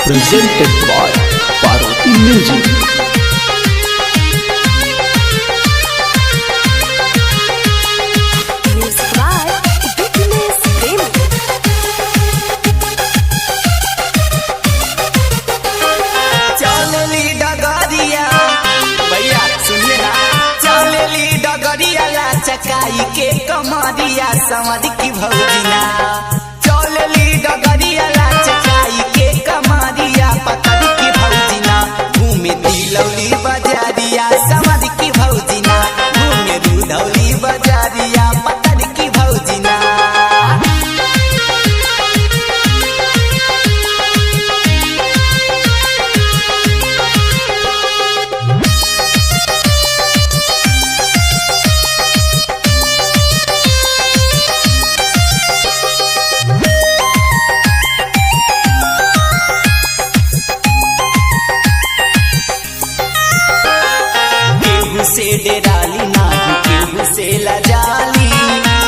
presented by Parvati Music. Music by Fitness Game. चलेली डगरिया भैया सुनिए ना, चलेली डगरिया ला चकाई के कमरिया समझ की भौजिना, चलेली डगरिया ला चकाई के कमरिया पतर की भौजिना, घूमे दिलौली बजारिया समझ की भौजिना, घूमे दूधौली बजारिया पतर की भौजिना। से डेराली नाही केहू से लजाली,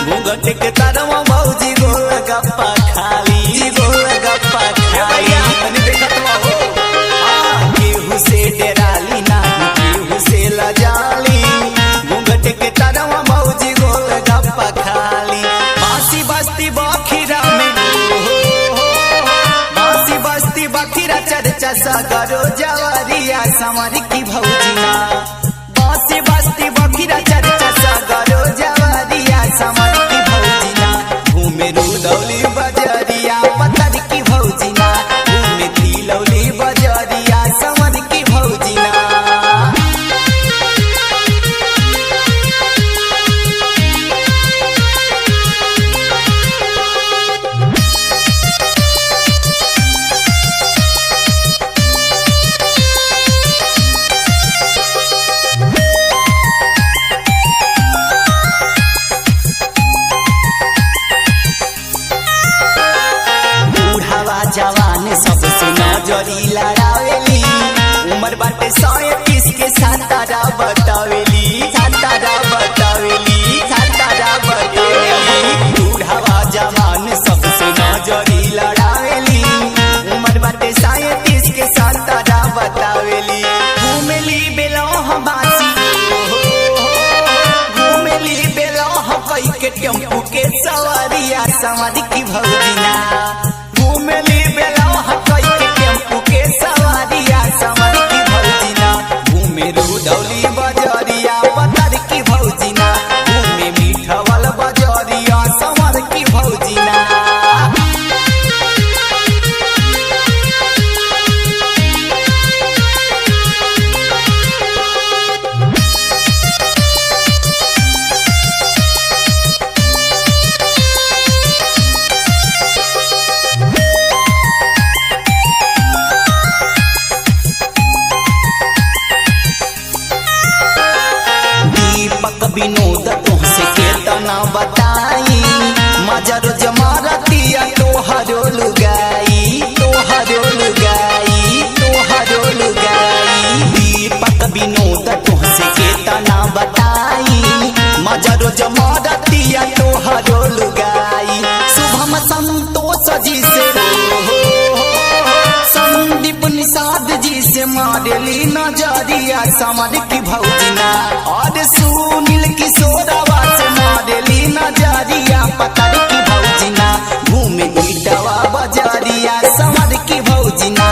घूंघट के तरवा भौजी गोल गप्पा खाली, गोल गप्पा खाली। केहू से डेराली नाही केहू से लजाली, घूंघट के तरवा भौजी गोल गप्पा खाली। बासी बस्ती बखीरा में बासी बस्ती बखीरा चर्चा सगरो जवरिया समर की भौजिना, बासी बस्ती बखीरा चर्चा सगरो जवरिया समर की भौजिना, घूमे रूदौली बजरिया पतर की भौजिना, घूमे तिलौली बजरिया समर की भौजिना। जवान सबसे नजरी लड़ावेली, उम्र बाटे 130 के सातारा बतावेली, सातारा बतावेली, सातारा बतावेली। बूढ़ावा जवान सबसे नजरी लड़ावेली, उम्र बाटे 130 के सातारा बतावेली। घूमेली बेलौह बासी, घूमेली बेलौह कई के टेम्पू के सवारिया समझ की भौजिना, घूमेली बेलौह कई के टेम्पू के सवारिया समर की भौजिना, घूमे रूदौली बजरिया पतर की भौजिना, घूमे मीठवल बजरिया समर की भौजिना। विनोद तुमसे केतना बताई, मजर जमारतिया तोहरो लुगाई, तोहरो लुगाई, तोहरो लुगाई। दीपक विनोद तुमसे केतना बताई, मजर जमारतिया तोहरो लुगाई। शुभम संतोष जी से संदीप निषाद जी से मारेली नजरिया समर की भौजिना, और सुनील किशोरवा से मारेली नजरिया पतर की भौजिना, घूमे ईटवा बजरिया समर की भौजिना।